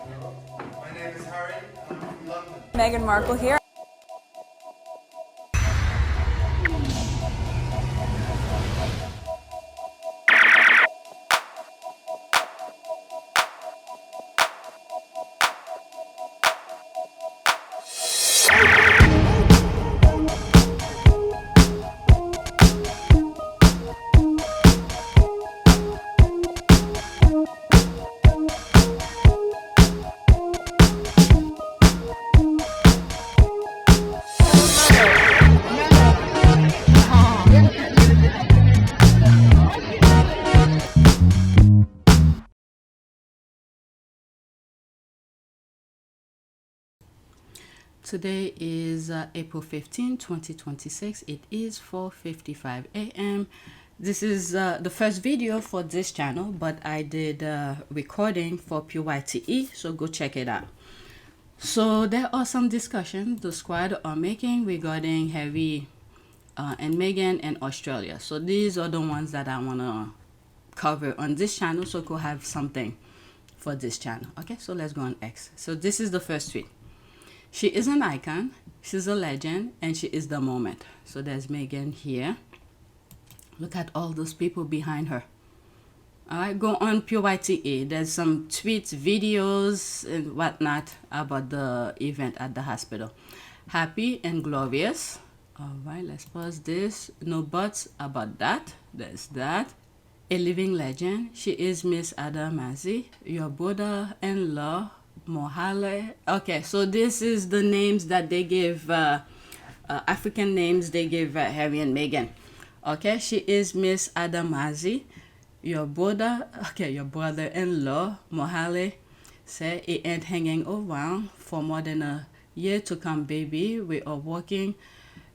My name is Harry, and I'm from London. Meghan Markle here. Today is April 15, 2026. It is 4:55 a.m. This is the first video for this channel, but I did recording for PYTE, so go check it out. So there are some discussions the squad are making regarding Harry and Meghan and Australia. So these are the ones that I want to cover on this channel, so go have something for this channel. Okay, so let's go on X. So this is the first tweet. She is an icon, she's a legend, and she is the moment. So there's Meghan here. Look at all those people behind her. All right, go on PYTA. There's some tweets, videos, and whatnot about the event at the hospital. Happy and glorious. All right, let's pause this. No buts about that. There's that. A living legend. She is Miss Adamazi, your brother-in-law, Mohale. Okay, so this is the names that they give, African names they give Harry and Meghan. Okay, she is Miss Adamazi, your brother-in-law, Mohale. Say it ain't hanging around for more than a year to come, baby. We are walking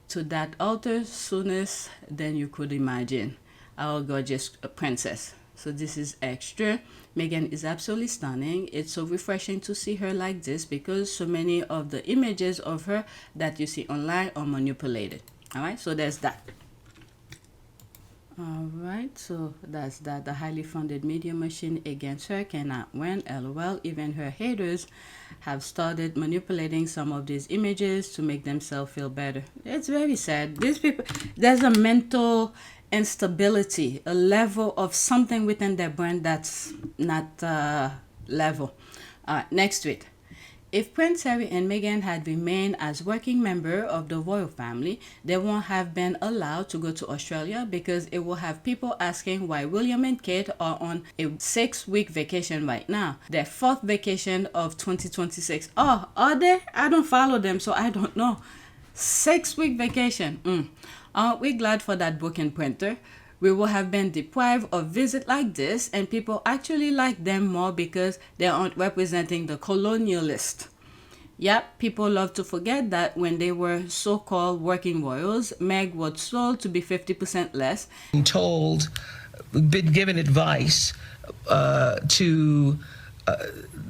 to that altar soonest than you could imagine. Our gorgeous princess. So this is extra. Meghan is absolutely stunning. It's so refreshing to see her like this because so many of the images of her that you see online are manipulated. All right, so there's that. All right, so that's that. The highly funded media machine against her cannot win. LOL. Even her haters have started manipulating some of these images to make themselves feel better. It's very sad. These people, there's a mental instability, a level of something within their brain that's not level. Next tweet. If Prince Harry and Meghan had remained as working member of the royal family, they won't have been allowed to go to Australia because it will have people asking why William and Kate are on a 6-week vacation right now. Their 4th vacation of 2026. Oh, are they? I don't follow them, so I don't know. 6-week vacation. Aren't we glad for that book and printer? We will have been deprived of visit like this, and people actually like them more because they aren't representing the colonialist. Yep, people love to forget that when they were so-called working royals, Meg was sold to be 50% less. Told, been given advice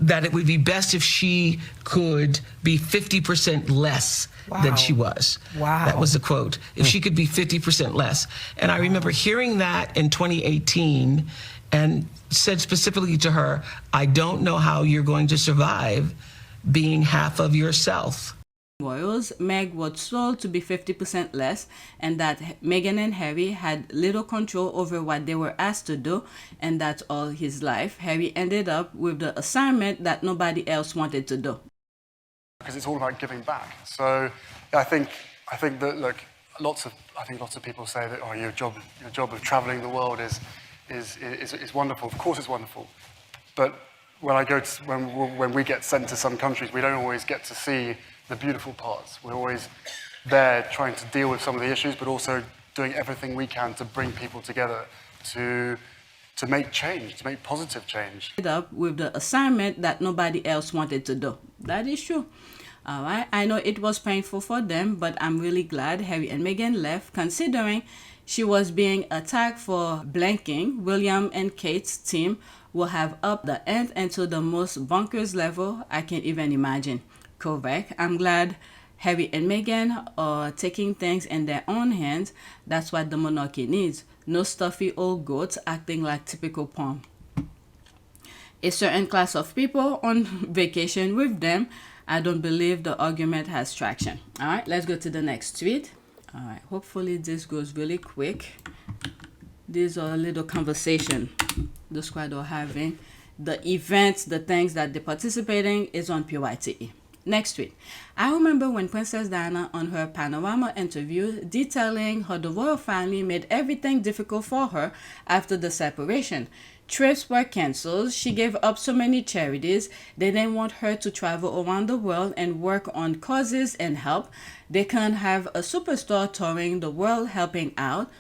that it would be best if she could be 50% less than she was. Wow. That was the quote. If she could be 50% less. And I remember hearing that in 2018 and said specifically to her, I don't know how you're going to survive being half of yourself. Royals, Meg was sold to be 50% less, and that Meghan and Harry had little control over what they were asked to do, and that's all his life. Harry ended up with the assignment that nobody else wanted to do. Because it's all about giving back. So I think that look, lots of people say that your job of traveling the world is wonderful. Of course, it's wonderful, but when we get sent to some countries, we don't always get to see the beautiful parts. We're always there trying to deal with some of the issues, but also doing everything we can to bring people together to make change, to make positive change. Up with the assignment that nobody else wanted to do. That is true. All right. I know it was painful for them, but I'm really glad Harry and Meghan left, considering she was being attacked for blanking. William and Kate's team will have upped the ante into the most bonkers level I can even imagine. Correct. I'm glad Harry and Meghan are taking things in their own hands. That's what the monarchy needs. No stuffy old goats acting like typical pawn. a certain class of people on vacation with them, I don't believe the argument has traction. All right, let's go to the next tweet. All right, hopefully this goes really quick. These are a little conversation the squad are having. The events, the things that they're participating is on PYTE. Next tweet. I remember when Princess Diana on her Panorama interview detailing how the royal family made everything difficult for her after the separation. Trips were cancelled. She gave up so many charities. They didn't want her to travel around the world and work on causes and help. They can't have a superstar touring the world helping out.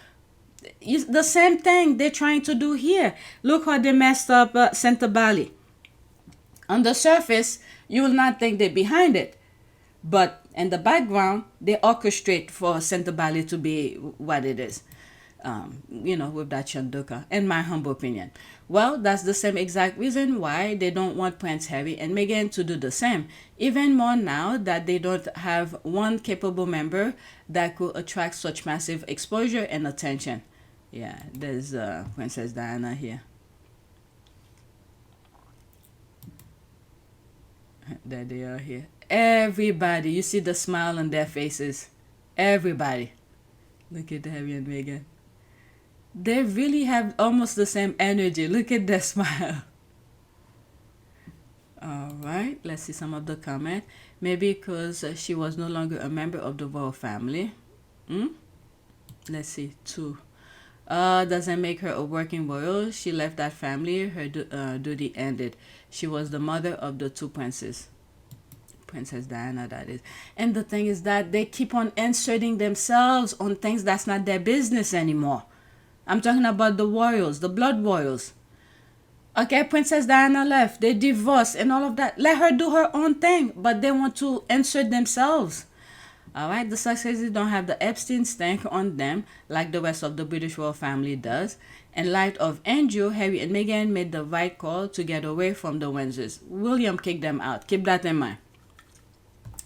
It's the same thing they're trying to do here. Look how they messed up Santa Bali. On the surface, you will not think they're behind it. But in the background, they orchestrate for Santa Bali to be what it is. With that Chanduka, in my humble opinion. Well, that's the same exact reason why they don't want Prince Harry and Meghan to do the same. Even more now that they don't have one capable member that could attract such massive exposure and attention. Yeah, there's Princess Diana here. There they are here. Everybody, you see the smile on their faces. Everybody. Look at Harry and Meghan. They really have almost the same energy. Look at their smile. All right, let's see some of the comment. Maybe because she was no longer a member of the royal family. Let's see, 2. Doesn't make her a working royal. She left that family. Her duty ended. She was the mother of the 2 princes. Princess Diana, that is. And the thing is that they keep on inserting themselves on things that's not their business anymore. I'm talking about the royals, the blood royals. Okay, Princess Diana left. They divorced and all of that. Let her do her own thing. But they want to insert themselves. All right, the Sussexes don't have the Epstein stank on them like the rest of the British royal family does. In light of Andrew, Harry and Meghan made the right call to get away from the Windsors. William kicked them out. Keep that in mind.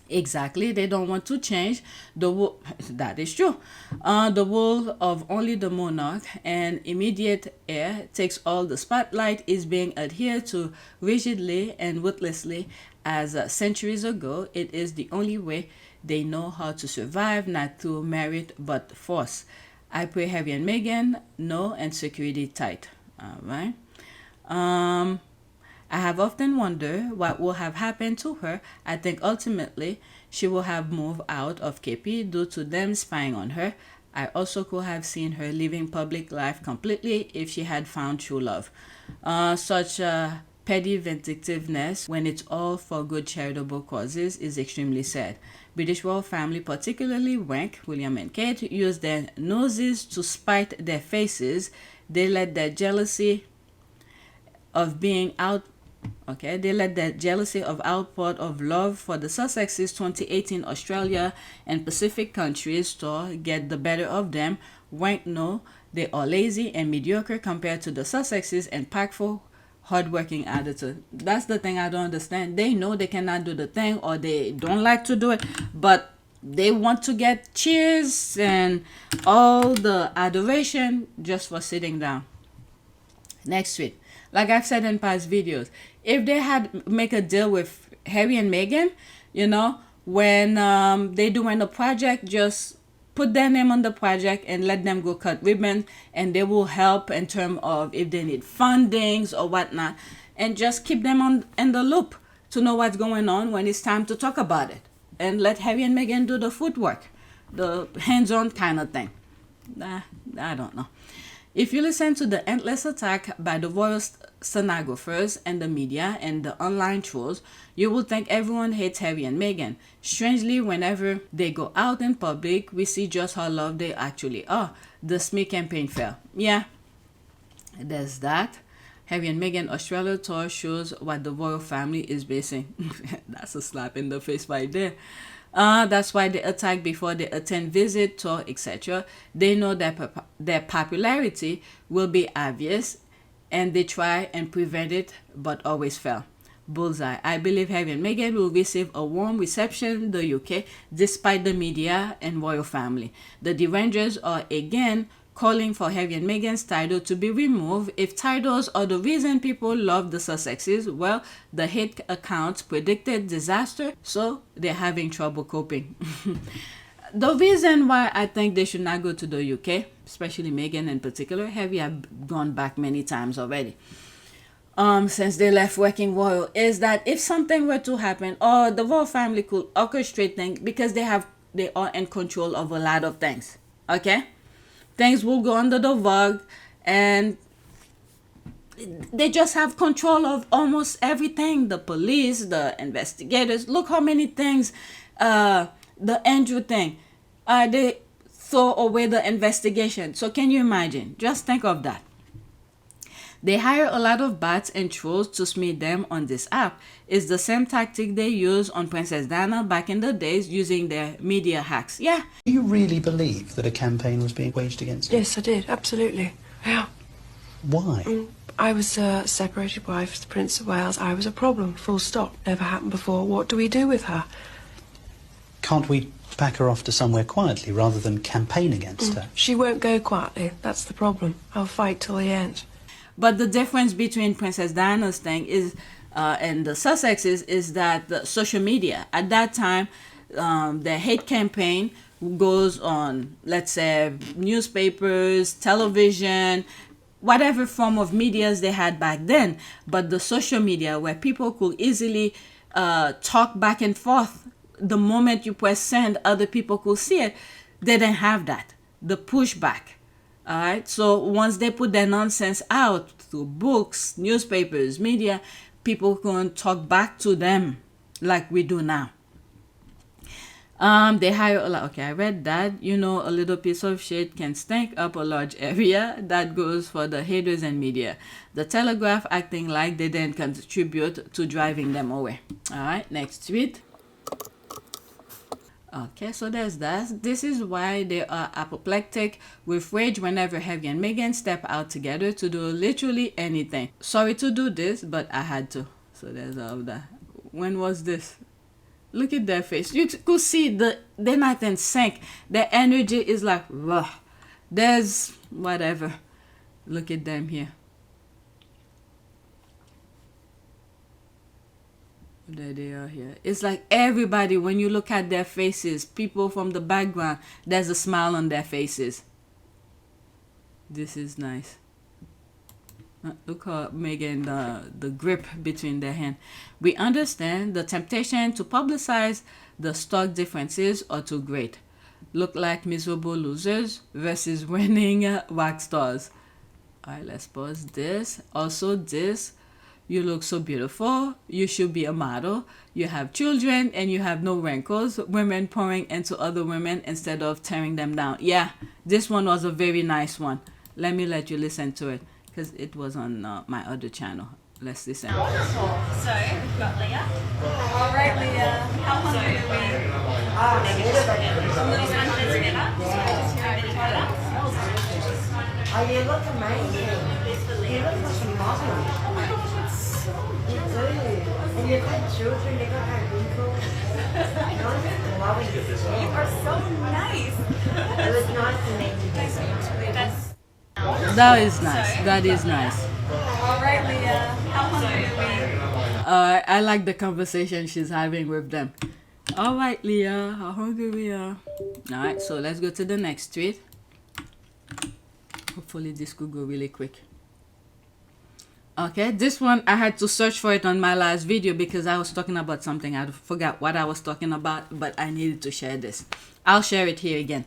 Exactly, they don't want to change the rule. That is true. The rule of only the monarch and immediate heir takes all the spotlight is being adhered to rigidly and ruthlessly as centuries ago. It is the only way they know how to survive, not through merit but force. I pray Harry and Meghan know and security tight. All right. I have often wondered what will have happened to her. I think ultimately she will have moved out of KP due to them spying on her. I also could have seen her leaving public life completely if she had found true love. Such petty vindictiveness when it's all for good charitable causes is extremely sad. British royal family, particularly Wank, William and Kate, use their noses to spite their faces. They let their jealousy of being out they let that jealousy of output of love for the Sussexes 2018 Australia and Pacific countries tour get the better of them. Wank know they are lazy and mediocre compared to the Sussexes and packful, hardworking attitude. That's the thing I don't understand. They know they cannot do the thing or they don't like to do it, but they want to get cheers and all the adoration just for sitting down. Next tweet. Like I've said in past videos, if they had make a deal with Harry and Meghan, when they doing a project, just put their name on the project and let them go cut ribbon, and they will help in terms of if they need fundings or whatnot, and just keep them in the loop to know what's going on when it's time to talk about it, and let Harry and Meghan do the footwork, the hands-on kind of thing. I don't know. If you listen to the endless attack by the royal stenographers and the media and the online trolls, you will think everyone hates Harry and Meghan. Strangely, whenever they go out in public, we see just how loved they actually are. The smear campaign fell. Yeah, there's that. Harry and Meghan Australia tour shows what the royal family is basing. That's a slap in the face right there. That's why they attack before they attend visit, tour, etc. They know that their popularity will be obvious and they try and prevent it but always fail. Bullseye. I believe Harry and Meghan will receive a warm reception in the UK despite the media and royal family. The derangers are again calling for Harry and Meghan's title to be removed. If titles are the reason people love the Sussexes, well, the hate accounts predicted disaster, so they're having trouble coping. The reason why I think they should not go to the UK, especially Meghan in particular, Harry have gone back many times already, since they left working royal, is that if something were to happen, or the royal family could orchestrate things, because they are in control of a lot of things, okay? Things will go under the rug, and they just have control of almost everything. The police, the investigators, look how many things, the Andrew thing, they throw away the investigation. So can you imagine? Just think of that. They hire a lot of bots and trolls to smear them on this app. It's the same tactic they used on Princess Diana back in the days, using their media hacks. Yeah. Do you really believe that a campaign was being waged against her? Yes, I did, absolutely. Yeah. Why? I was a separated wife of the Prince of Wales. I was a problem, full stop. Never happened before. What do we do with her? Can't we pack her off to somewhere quietly rather than campaign against her? She won't go quietly. That's the problem. I'll fight till the end. But the difference between Princess Diana's thing is, and the Sussexes, is that the social media at that time, the hate campaign goes on, let's say, newspapers, television, whatever form of medias they had back then. But the social media, where people could easily talk back and forth, the moment you press send, other people could see it. They didn't have that. The pushback. All right. So once they put their nonsense out through books, newspapers, media, people can talk back to them like we do now. They hire a lot. Okay, I read that. You know, a little piece of shit can stink up a large area. That goes for the haters and media. The Telegraph acting like they didn't contribute to driving them away. All right, next tweet. Okay, so there's that. This is why they are apoplectic with rage whenever Harry and Meghan step out together to do literally anything. Sorry to do this, but I had to. So there's all that. When was this? Look at their face. You could see they're not in sync. Their energy is like, ugh. There's whatever. Look at them here. There they are here. It's like everybody, when you look at their faces, people from the background, there's a smile on their faces. This is nice. Look how Meghan, the grip between their hand. We understand the temptation to publicize the stock differences are too great. Look like miserable losers versus winning rock stars. All right, let's pause this. Also this. You look so beautiful. You should be a model. You have children and you have no wrinkles. Women pouring into other women instead of tearing them down. Yeah, this one was a very nice one. Let me let you listen to it because it was on my other channel. Let's listen. Wonderful. So, we've got Leah. All right, Leah. How hungry are we? A little sandwich together. Oh, you look amazing. You look like a model. Oh my gosh, that's so You do. And you've got children, you've got no wrinkles. I'm loving it. You are so nice. It was nice to meet you. Thanks so much, Leah. That's That is nice. That is nice. all right, Leah. How hungry are we? I like the conversation she's having with them. All right, Leah, how hungry we are. All right, so let's go to the next tweet. Hopefully this could go really quick. Okay, this one I had to search for it on my last video because I was talking about something. I forgot what I was talking about, but I needed to share this. I'll share it here again.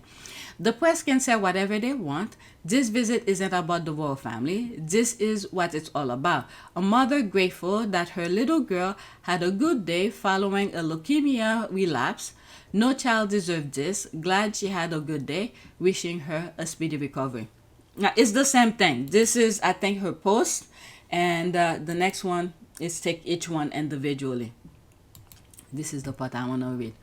The press can say whatever they want. This visit isn't about the royal family. This is what it's all about. A mother grateful that her little girl had a good day following a leukemia relapse. No child deserved this. Glad she had a good day. Wishing her a speedy recovery. Now, it's the same thing. This is, I think, her post. And the next one is take each one individually. This is the part I want to read.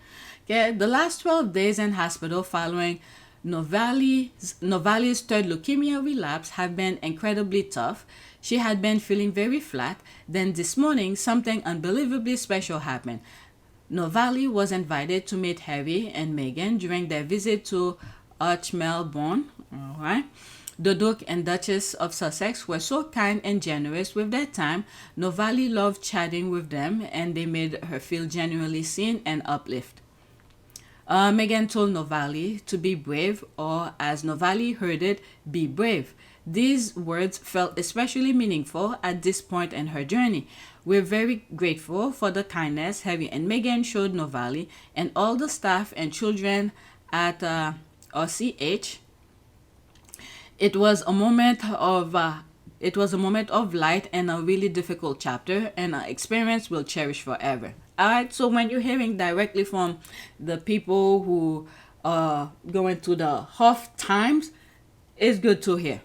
Okay, the last 12 days in hospital following Novali's third leukemia relapse have been incredibly tough. She had been feeling very flat. Then this morning, something unbelievably special happened. Novali was invited to meet Harry and Meghan during their visit to Melbourne. All right. The Duke and Duchess of Sussex were so kind and generous with their time. Novaly loved chatting with them, and they made her feel genuinely seen and uplifted. Meghan told Novaly to be brave, or as Novaly heard it, be brave. These words felt especially meaningful at this point in her journey. We're very grateful for the kindness Harry and Meghan showed Novaly and all the staff and children at RCH. It was a moment of light and a really difficult chapter, and an experience we'll cherish forever. All right. So when you're hearing directly from the people who are going through the tough times, it's good to hear.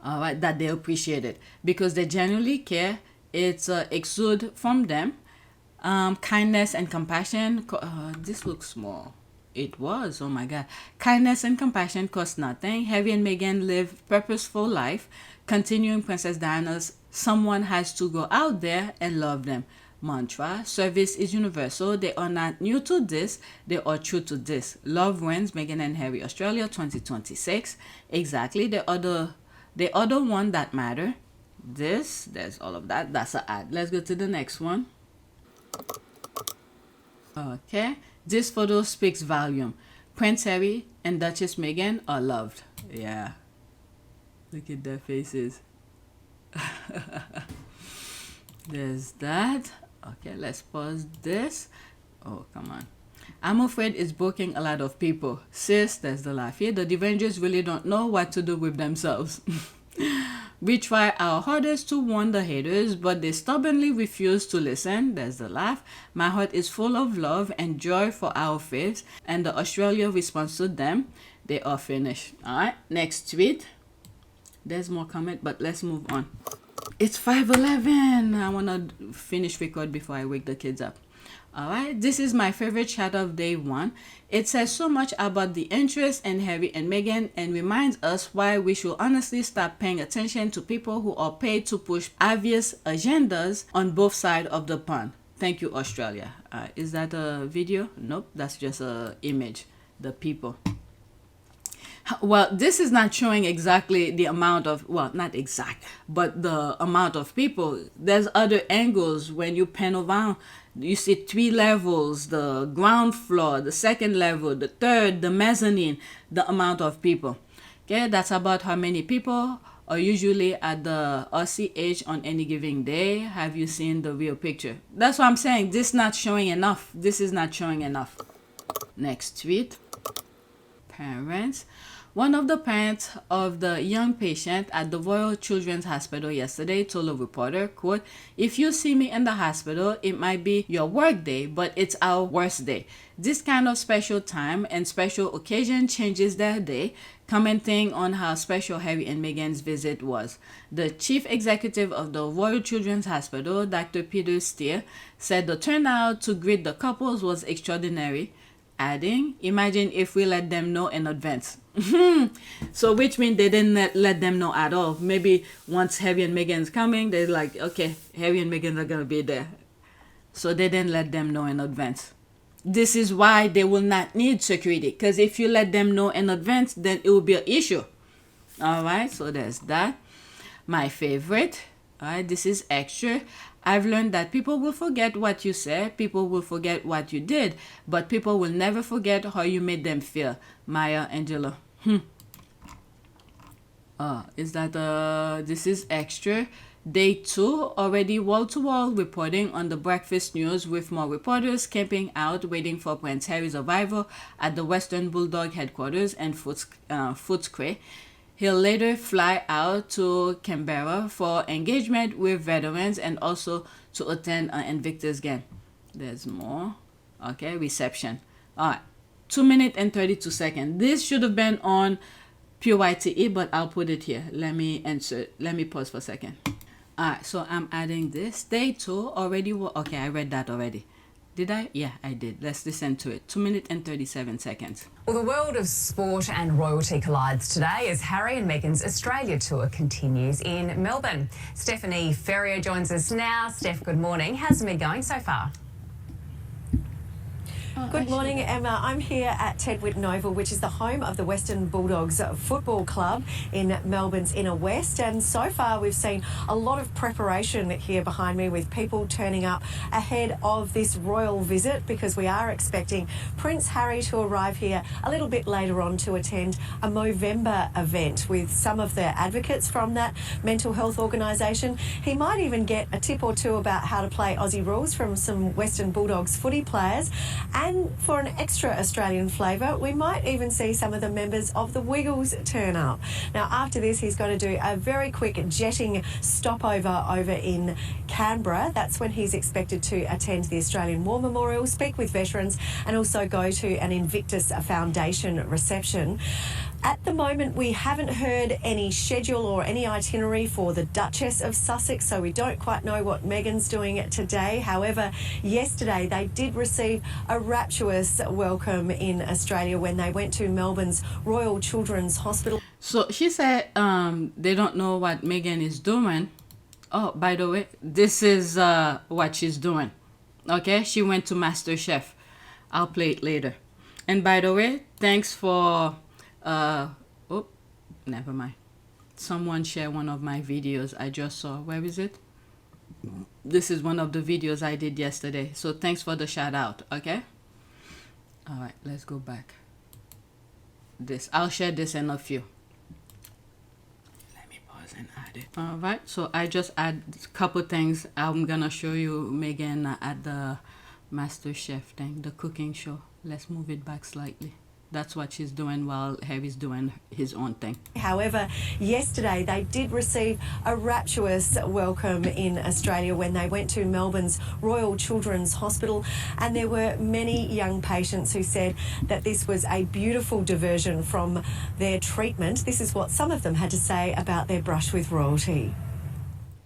All right, that they appreciate it because they genuinely care. It's exude from them, kindness and compassion. This looks small. It was, oh my God. Kindness and compassion cost nothing. Harry and Meghan live purposeful life, continuing Princess Diana's "someone has to go out there and love them" mantra. Service is universal. They are not new to this. They are true to this. Love wins. Meghan and Harry, Australia, 2026. Exactly. They are the one that matter. There's all of that. That's an ad. Let's go to the next one. Okay. This photo speaks volume. Prince Harry and Duchess Meghan are loved. Yeah. Look at their faces. There's that. Okay, let's pause this. Oh, come on. I'm afraid it's broken a lot of people. Sis, there's the laugh here. The Avengers really don't know what to do with themselves. We try our hardest to warn the haters, but they stubbornly refuse to listen. There's the laugh. My heart is full of love and joy for our faves, and the Australia response to them. They are finished. All right, next tweet. There's more comment, but let's move on. It's 5:11. I want to finish record before I wake the kids up. All right, this is my favorite shot of day one. It says so much about the interest in Harry and Meghan and reminds us why we should honestly stop paying attention to people who are paid to push obvious agendas on both sides of the pond. Thank you, Australia. Is that a video? Nope, that's just an image. The people. Well, this is not showing exactly the amount of, well, not exact, but the amount of people. There's other angles when you pan around. You see 3 levels, the ground floor, the second level, the third, the mezzanine, the amount of people. Okay, that's about how many people are usually at the RCH on any given day. Have you seen the real picture? That's what I'm saying. This is not showing enough. This is not showing enough. Next tweet. Parents. One of the parents of the young patient at the Royal Children's Hospital yesterday told a reporter, quote, "If you see me in the hospital, it might be your work day, but it's our worst day. This kind of special time and special occasion changes their day," commenting on how special Harry and Meghan's visit was. The chief executive of the Royal Children's Hospital, Dr. Peter Steer, said the turnout to greet the couples was extraordinary, adding, "Imagine if we let them know in advance." So which means they didn't let them know at all. Maybe once Harry and Meghan's coming, they're like, okay, Harry and Meghan are going to be there. So they didn't let them know in advance. This is why they will not need security. Because if you let them know in advance, then it will be an issue. All right, so there's that. My favorite. All right, this is extra. I've learned that people will forget what you said, people will forget what you did, but people will never forget how you made them feel. Maya Angelou. Is that this is extra. Day 2, already wall-to-wall reporting on the breakfast news with more reporters camping out waiting for Prince Harry's arrival at the Western Bulldog headquarters in Footscray. He'll later fly out to Canberra for engagement with veterans and also to attend an Invictus game. There's more. Okay, reception. All right, 2 minutes and 32 seconds. This should have been on PYTE, but I'll put it here. Let me pause for a second. All right, so I'm adding this. Day 2 already. Okay, I read that already. Did I? Yeah, I did. Let's listen to it. 2 minutes and 37 seconds. Well, the world of sport and royalty collides today as Harry and Meghan's Australia tour continues in Melbourne. Stephanie Ferrier joins us now. Steph, good morning. How's it been going so far? Good morning, Emma. I'm here at Tedworth Oval, which is the home of the Western Bulldogs Football Club in Melbourne's inner west. And so far, we've seen a lot of preparation here behind me with people turning up ahead of this royal visit, because we are expecting Prince Harry to arrive here a little bit later on to attend a Movember event with some of the advocates from that mental health organisation. He might even get a tip or two about how to play Aussie rules from some Western Bulldogs footy players. And for an extra Australian flavour, we might even see some of the members of the Wiggles turn up. Now, after this, he's going to do a very quick jetting stopover over in Canberra. That's when he's expected to attend the Australian War Memorial, speak with veterans, and also go to an Invictus Foundation reception. At the moment, we haven't heard any schedule or any itinerary for the Duchess of Sussex, so we don't quite know what Meghan's doing today. However, yesterday they did receive a rapturous welcome in Australia when they went to Melbourne's Royal Children's Hospital. So she said they don't know what Meghan is doing. Oh, by the way, this is what she's doing. Okay, she went to MasterChef. I'll play it later. And by the way, thanks for... oh, never mind. Someone shared one of my videos I just saw. Where is it? This is one of the videos I did yesterday. So thanks for the shout out, okay? All right, let's go back. I'll share this in a few. Let me pause and add it. All right, so I just add a couple things. I'm gonna show you Meghan at the MasterChef thing, the cooking show. Let's move it back slightly. That's what she's doing while Harry's doing his own thing. However, yesterday they did receive a rapturous welcome in Australia when they went to Melbourne's Royal Children's Hospital, and there were many young patients who said that this was a beautiful diversion from their treatment. This is what some of them had to say about their brush with royalty.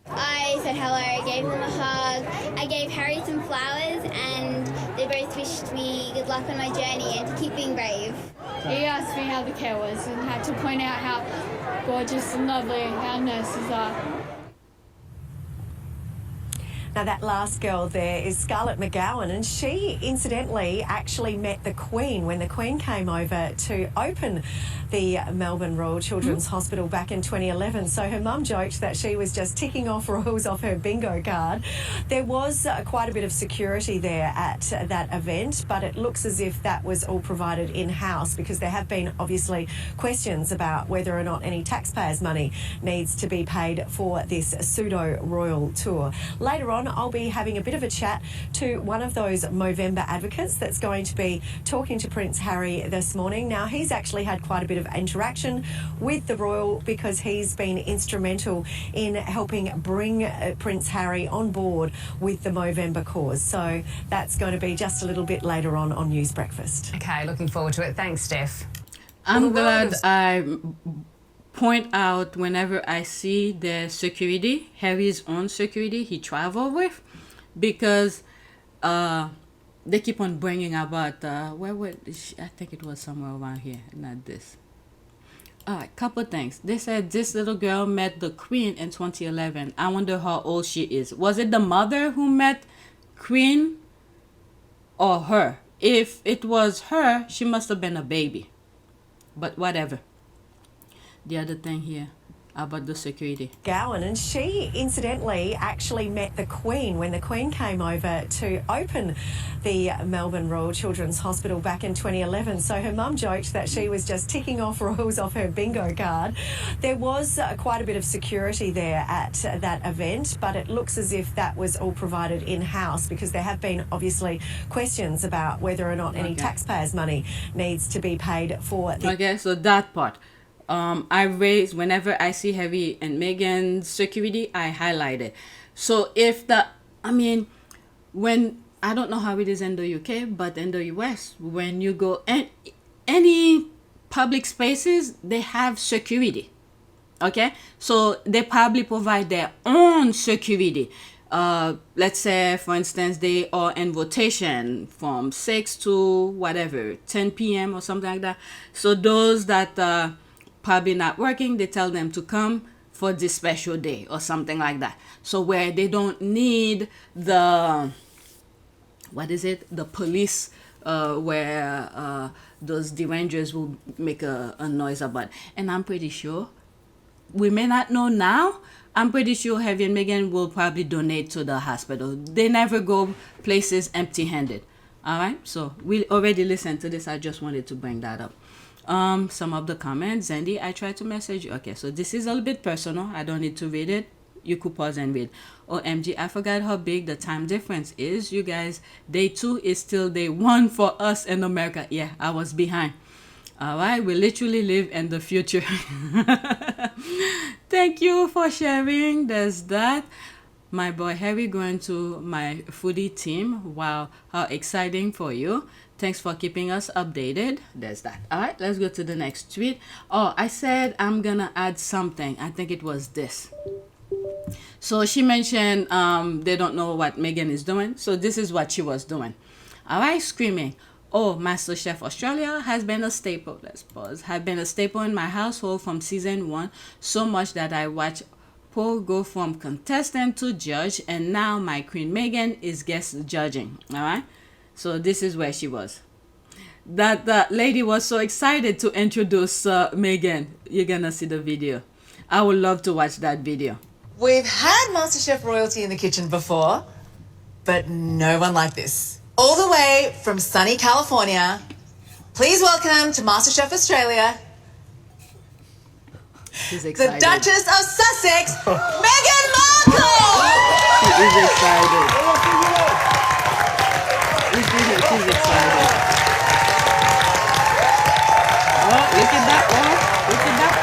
I said hello, I gave them a hug, I gave Harry some flowers, and they both wished me good luck on my journey and to keep being brave. He asked me how the care was and had to point out how gorgeous and lovely our nurses are. Now, that last girl there is Scarlett McGowan, and she incidentally actually met the Queen when the Queen came over to open the Melbourne Royal Children's Hospital back in 2011. So her mum joked that she was just ticking off royals off her bingo card. There was quite a bit of security there at that event, but it looks as if that was all provided in-house, because there have been obviously questions about whether or not any taxpayers' money needs to be paid for this pseudo-royal tour. Later on, I'll be having a bit of a chat to one of those Movember advocates that's going to be talking to Prince Harry this morning. Now, he's actually had quite a bit of interaction with the royal, because he's been instrumental in helping bring Prince Harry on board with the Movember cause. So that's going to be just a little bit later on News Breakfast. Okay, looking forward to it. Thanks, Steph. I'm glad I point out whenever I see the security, Harry's own security he travel with, because they keep on bringing about where would I think it was somewhere around here, not this. All right, couple things. They said this little girl met the Queen in 2011. I wonder how old she is. Was it the mother who met Queen or her? If it was her, she must have been a baby. But whatever. The other thing here about the security. Gowan, and she incidentally actually met the Queen when the Queen came over to open the Melbourne Royal Children's Hospital back in 2011. So her mum joked that she was just ticking off royals off her bingo card. There was quite a bit of security there at that event, but it looks as if that was all provided in-house, because there have been obviously questions about whether or not any taxpayers' money needs to be paid for. Okay, so that part. I raise whenever I see Harry and Meghan security, I highlight it. So if when I don't know how it is in the UK, but in the US, when you go any public spaces, they have security. Okay, so they probably provide their own security. Let's say, for instance, they are in rotation from 6 to whatever 10 p.m. or something like that. So those that probably not working, they tell them to come for this special day or something like that. So where they don't need the police where those derangers will make a noise about. And I'm pretty sure, we may not know now, I'm pretty sure Harry and Meghan will probably donate to the hospital. They never go places empty-handed. All right, so we already listened to this. I just wanted to bring that up. Some of the comments. Zandi, I tried to message you. Okay, so this is a little bit personal. I don't need to read it. You could pause and read. OMG, I forgot how big the time difference is. You guys, day 2 is still day 1 for us in America. Yeah, I was behind. All right, we literally live in the future. Thank you for sharing. There's that. My boy Harry going to my foodie team. Wow, how exciting for you. Thanks for keeping us updated. There's that. All right, let's go to the next tweet. Oh, I said I'm gonna add something. I think it was this. So she mentioned they don't know what Meghan is doing. So this is what she was doing. All right, screaming. Oh, MasterChef Australia has been a staple. Let's pause. Have been a staple in my household from season 1, so much that I watch Paul go from contestant to judge, and now my Queen Meghan is guest judging. All right, so this is where she was. That lady was so excited to introduce Meghan. You're gonna see the video. I would love to watch that video. We've had MasterChef royalty in the kitchen before, but no one like this. All the way from sunny California, please welcome to MasterChef Australia, She's excited. the Duchess of Sussex, Meghan Markle! She is excited. She's excited. Oh, look at that one. Look at that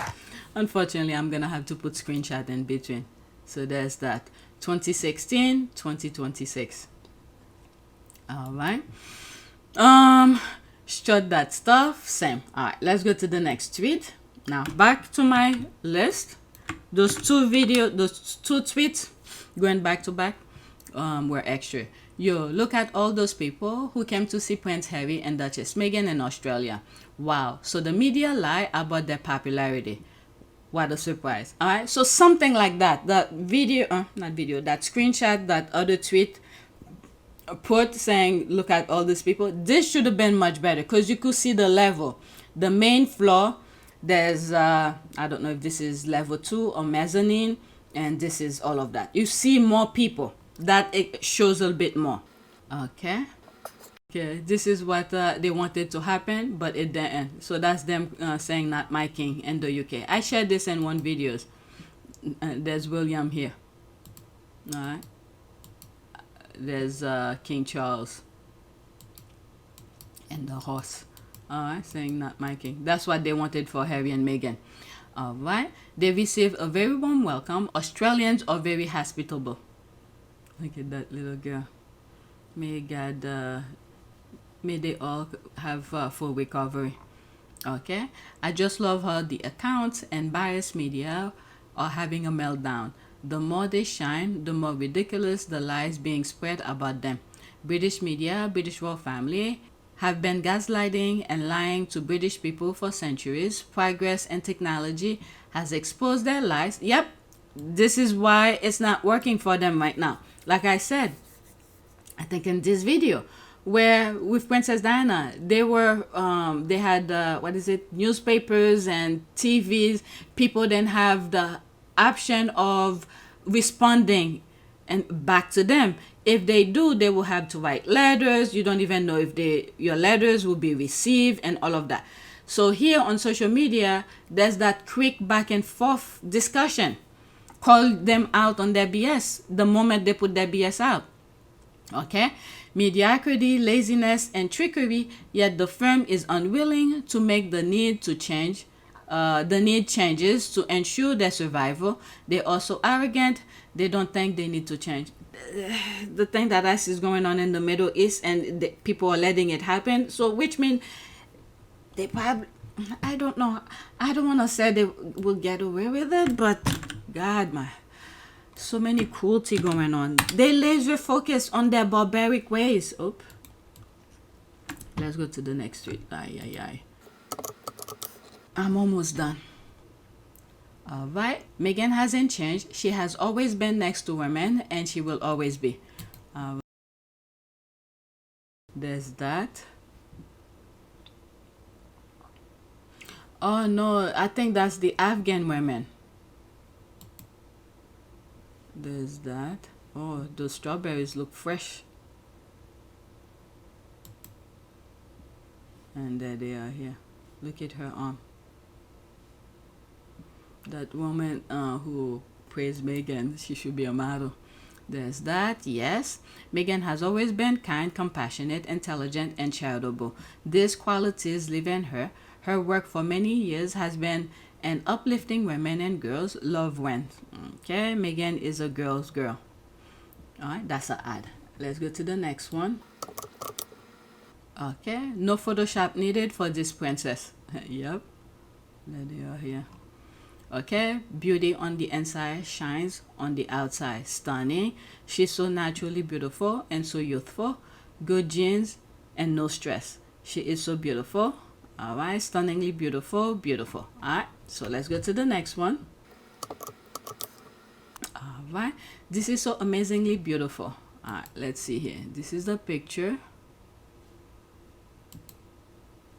one. Unfortunately, I'm going to have to put screenshot in between. So there's that. 2016, 2026. All right. Strut that stuff. Same. All right. Let's go to the next tweet. Now back to my list. Those two tweets going back to back were extra. Yo, look at all those people who came to see Prince Harry and Duchess Meghan in Australia. Wow. So the media lie about their popularity. What a surprise. All right. So something like that. That video, not video, that screenshot, that other tweet put saying, look at all these people. This should have been much better because you could see the level. The main floor, there's, I don't know if this is level 2 or mezzanine. And this is all of that. You see more people. That it shows a little bit more. Okay. Okay, this is what they wanted to happen, but it didn't. So that's them saying not my king in the UK. I shared this in one video. There's William here. All right. There's King Charles and the horse. All right, saying not my king. That's what they wanted for Harry and Meghan. All right. They received a very warm welcome. Australians are very hospitable. Look at that little girl. May God... may they all have full recovery. Okay, I just love how the accounts and biased media are having a meltdown. The more they shine, the more ridiculous the lies being spread about them. British media, British royal family have been gaslighting and lying to British people for centuries. Progress in technology has exposed their lies. Yep, this is why it's not working for them right now. Like I said, I think in this video, where with Princess Diana, they were, they had, newspapers and TVs. People didn't have the option of responding and back to them. If they do, they will have to write letters. You don't even know if your letters will be received and all of that. So here on social media, there's that quick back and forth discussion. Call them out on their BS the moment they put their BS out. Okay? Mediocrity, laziness, and trickery, yet the firm is unwilling to make the need changes to ensure their survival. They're also arrogant. They don't think they need to change. The thing that is going on in the Middle East, and people are letting it happen. So which means they probably, I don't know. I don't want to say they will get away with it, but God, so many cruelty going on. They laser focus on their barbaric ways. Oop. Let's go to the next tweet. I'm almost done. All right. Meghan hasn't changed. She has always been next to women, and she will always be. There's that. Oh no, I think that's the Afghan women. There's that. Oh, those strawberries look fresh. And there they are here. Look at her arm. That woman who praised Meghan, she should be a model. There's that, yes. Meghan has always been kind, compassionate, intelligent, and charitable. These qualities live in her. Her work for many years has been an uplifting women and girls love when. Okay, Meghan is a girl's girl. All right, that's an ad. Let's go to the next one. Okay, no Photoshop needed for this princess. Yep, there they are here. Okay, beauty on the inside shines on the outside. Stunning. She's so naturally beautiful and so youthful. Good genes and no stress. She is so beautiful. All right, stunningly beautiful, beautiful. All right, so let's go to the next one. All right, this is so amazingly beautiful. All right, let's see here. This is the picture.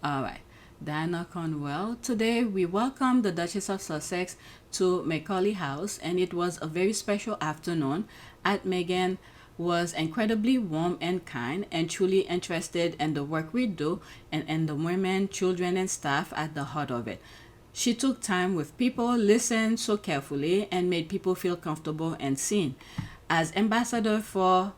All right, Diana Cornwell. Today we welcome the Duchess of Sussex to Macaulay House, and it was a very special afternoon. Meghan was incredibly warm and kind and truly interested in the work we do and in the women, children, and staff at the heart of it. She took time with people, listened so carefully, and made people feel comfortable and seen. As ambassador for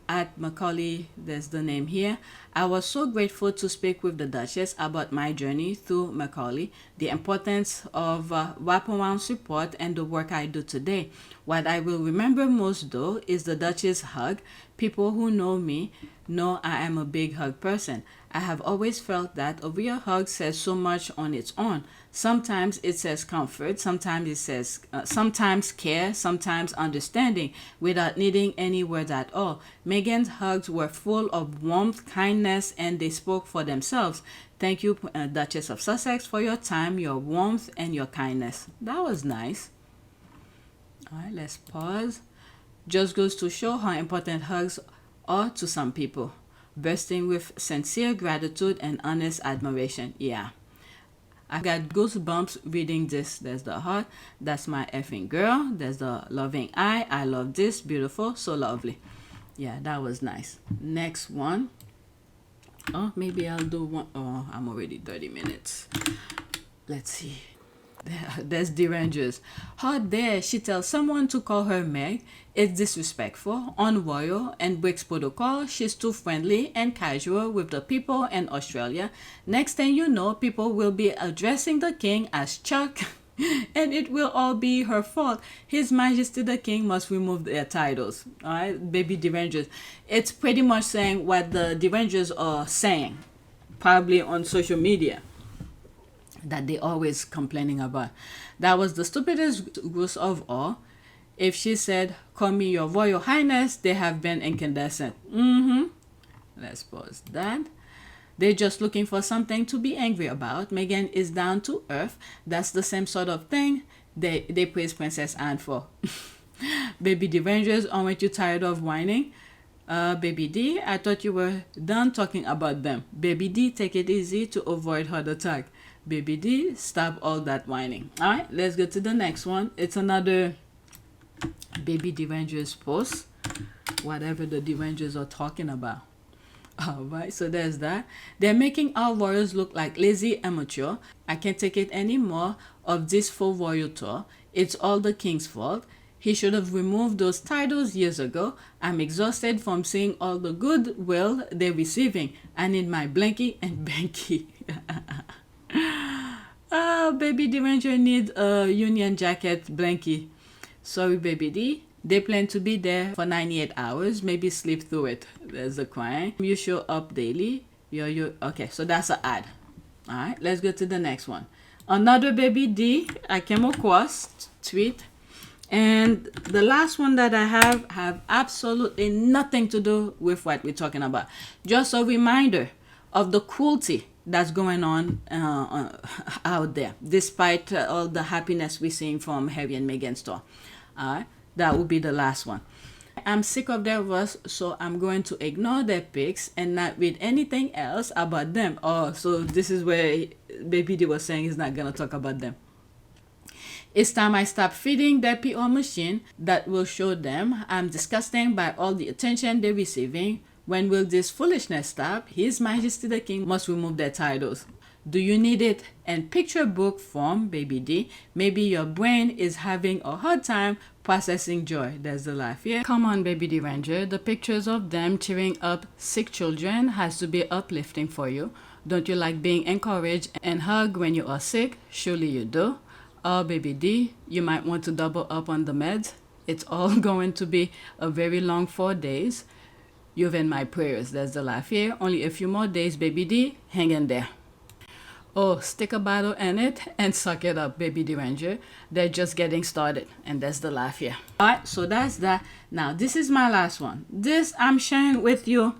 at Macaulay, there's the name here, I was so grateful to speak with the Duchess about my journey through Macaulay, the importance of wraparound support, and the work I do today. What I will remember most, though, is the Duchess hug. People who know me know I am a big hug person. I have always felt that a real hug says so much on its own. Sometimes it says comfort, sometimes it says sometimes care, sometimes understanding, without needing any words at all. Meghan's hugs were full of warmth, kindness, and they spoke for themselves. Thank you, Duchess of Sussex, for your time, your warmth, and your kindness. That was nice. All right, let's pause. Just goes to show how important hugs are to some people. Bursting with sincere gratitude and honest admiration. Yeah. I got goosebumps reading this. There's the heart. That's my effing girl. There's the loving eye. I love this. Beautiful. So lovely. Yeah, that was nice. Next one. Oh, maybe I'll do one. Oh, I'm already 30 minutes. Let's see. There's derangers. How dare she tell someone to call her Meg? It's disrespectful, unroyal, and breaks protocol. She's too friendly and casual with the people in Australia. Next thing you know, people will be addressing the king as Chuck, and it will all be her fault. His Majesty the King must remove their titles. All right, baby derangers. It's pretty much saying what the derangers are saying, probably on social media, that they always complaining about. That was the stupidest goose of all. If she said, call me your Royal Highness, they have been incandescent. Let's pause that. They're just looking for something to be angry about. Meghan is down to earth. That's the same sort of thing they praise Princess Anne for. Baby derangers, aren't you tired of whining? Baby D, I thought you were done talking about them. Baby D, take it easy to avoid heart attack. Baby D, stop all that whining. All right, let's go to the next one. It's another baby derangers post, whatever the derangers are talking about. All right, so there's that. They're making our royals look like lazy amateur. I can't take it anymore of this full royal tour. It's all the king's fault. He should have removed those titles years ago. I'm exhausted from seeing all the goodwill they're receiving. I need my blankie and banky. Baby Deranger needs a Union Jacket blankie. Sorry, Baby D. They plan to be there for 98 hours. Maybe sleep through it. There's the crying. You show up daily. Okay, so that's an ad. All right, let's go to the next one. Another Baby D I came across tweet. And the last one that I have absolutely nothing to do with what we're talking about. Just a reminder of the cruelty that's going on out there, despite all the happiness we're seeing from Harry and Meghan's tour. That would be the last one. I'm sick of their voice, so I'm going to ignore their pics and not read anything else about them. Oh, so this is where Baby D was saying he's not gonna talk about them. It's time I stop feeding their PR machine that will show them I'm disgusting by all the attention they're receiving. When will this foolishness stop? His Majesty the King must remove their titles. Do you need it in picture book form, Baby D? Maybe your brain is having a hard time processing joy. There's the laugh here. Come on, Baby D Ranger. The pictures of them cheering up sick children has to be uplifting for you. Don't you like being encouraged and hugged when you are sick? Surely you do. Oh, Baby D, you might want to double up on the meds. It's all going to be a very long 4 days. You've in my prayers. There's the laugh here. Only a few more days, Baby D. Hang in there. Oh, stick a bottle in it and suck it up, Baby D Ranger. They're just getting started. And that's the laugh here. Alright, so that's that. Now, this is my last one. This I'm sharing with you,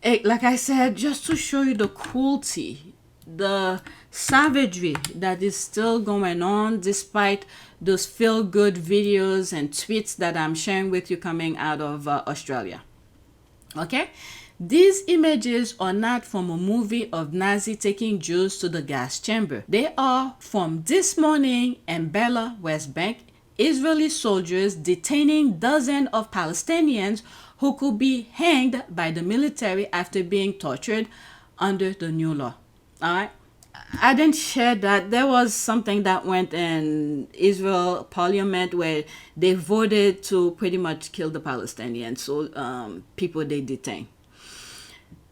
like I said, just to show you the cruelty, the savagery that is still going on despite those feel-good videos and tweets that I'm sharing with you coming out of Australia. Okay? These images are not from a movie of Nazi taking Jews to the gas chamber. They are from this morning in Bella, West Bank, Israeli soldiers detaining dozens of Palestinians who could be hanged by the military after being tortured under the new law. All right? I didn't share that. There was something that went in Israel parliament where they voted to pretty much kill the Palestinians, so people they detain.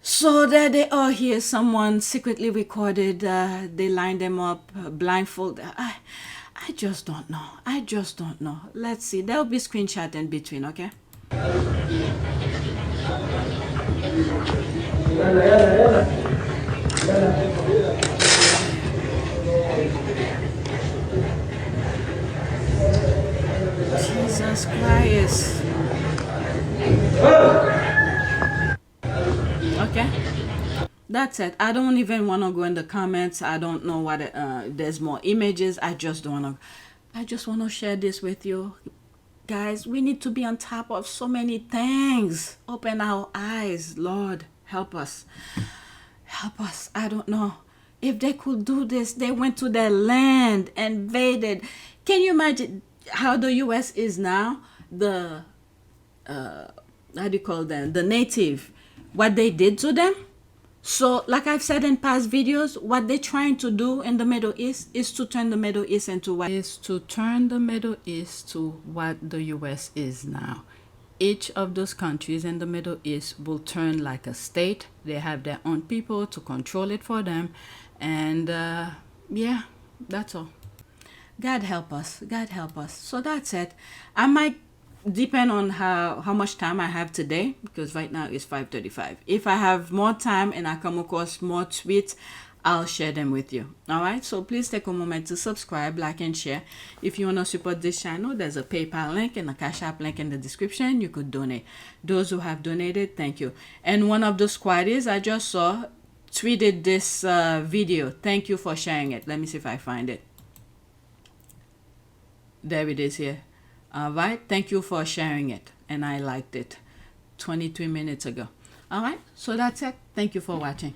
So there they are here. Someone secretly recorded. They lined them up, blindfolded. I just don't know. I just don't know. Let's see. There'll be screenshot in between, okay? Jesus Christ. Okay, that's it. I don't even want to go in the comments. I don't know what there's more images. I just want to share this with you guys. We need to be on top of so many things. Open our eyes, Lord. Help us. Help us. I don't know. If they could do this, they went to their land, invaded. Can you imagine how the US is now? The how do you call them? The native. What they did to them. So like I've said in past videos, what they're trying to do in the Middle East is to turn the Middle East into what is to turn the Middle East to what the US is now. Each of those countries in the Middle East will turn like a state. They have their own people to control it for them. And yeah, that's all. God help us. God help us. So that's it. I might depend on how much time I have today, because right now it's 5:35. If I have more time and I come across more tweets, I'll share them with you. All right, so please take a moment to subscribe, like, and share. If you want to support this channel, there's a PayPal link and a Cash App link in the description. You could donate. Those who have donated, thank you. And one of the squaddies I just saw tweeted this video. Thank you for sharing it. Let me see if I find it. There it is here. All right, thank you for sharing it, and I liked it 23 minutes ago. All right, so that's it. Thank you for watching.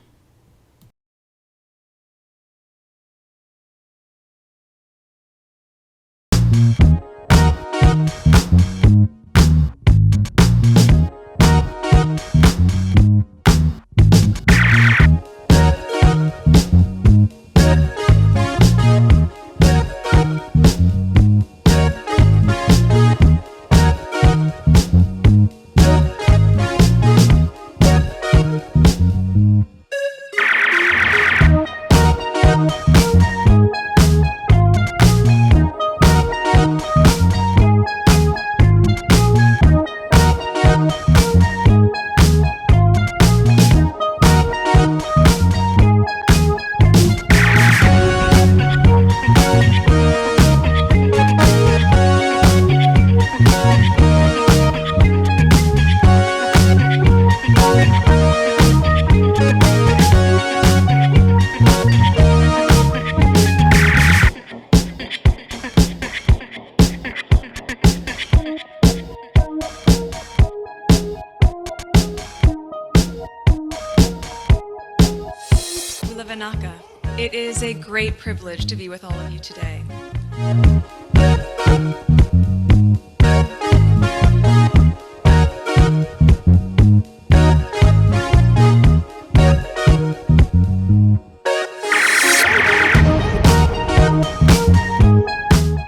It is a great privilege to be with all of you today.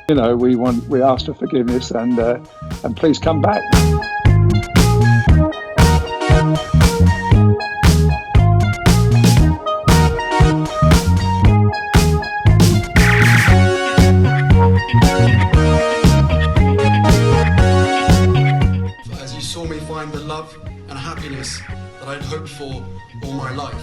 You know, we ask for forgiveness and please come back. As you saw me find the love and happiness that I'd hoped for all my life.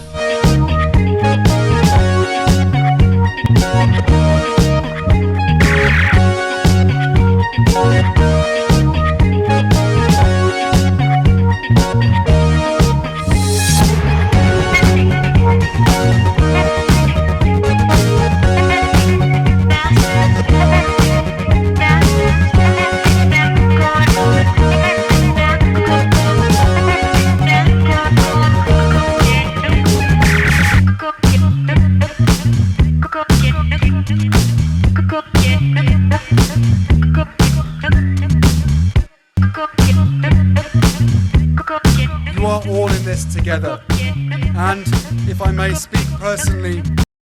You are all in this together, and if I may speak personally,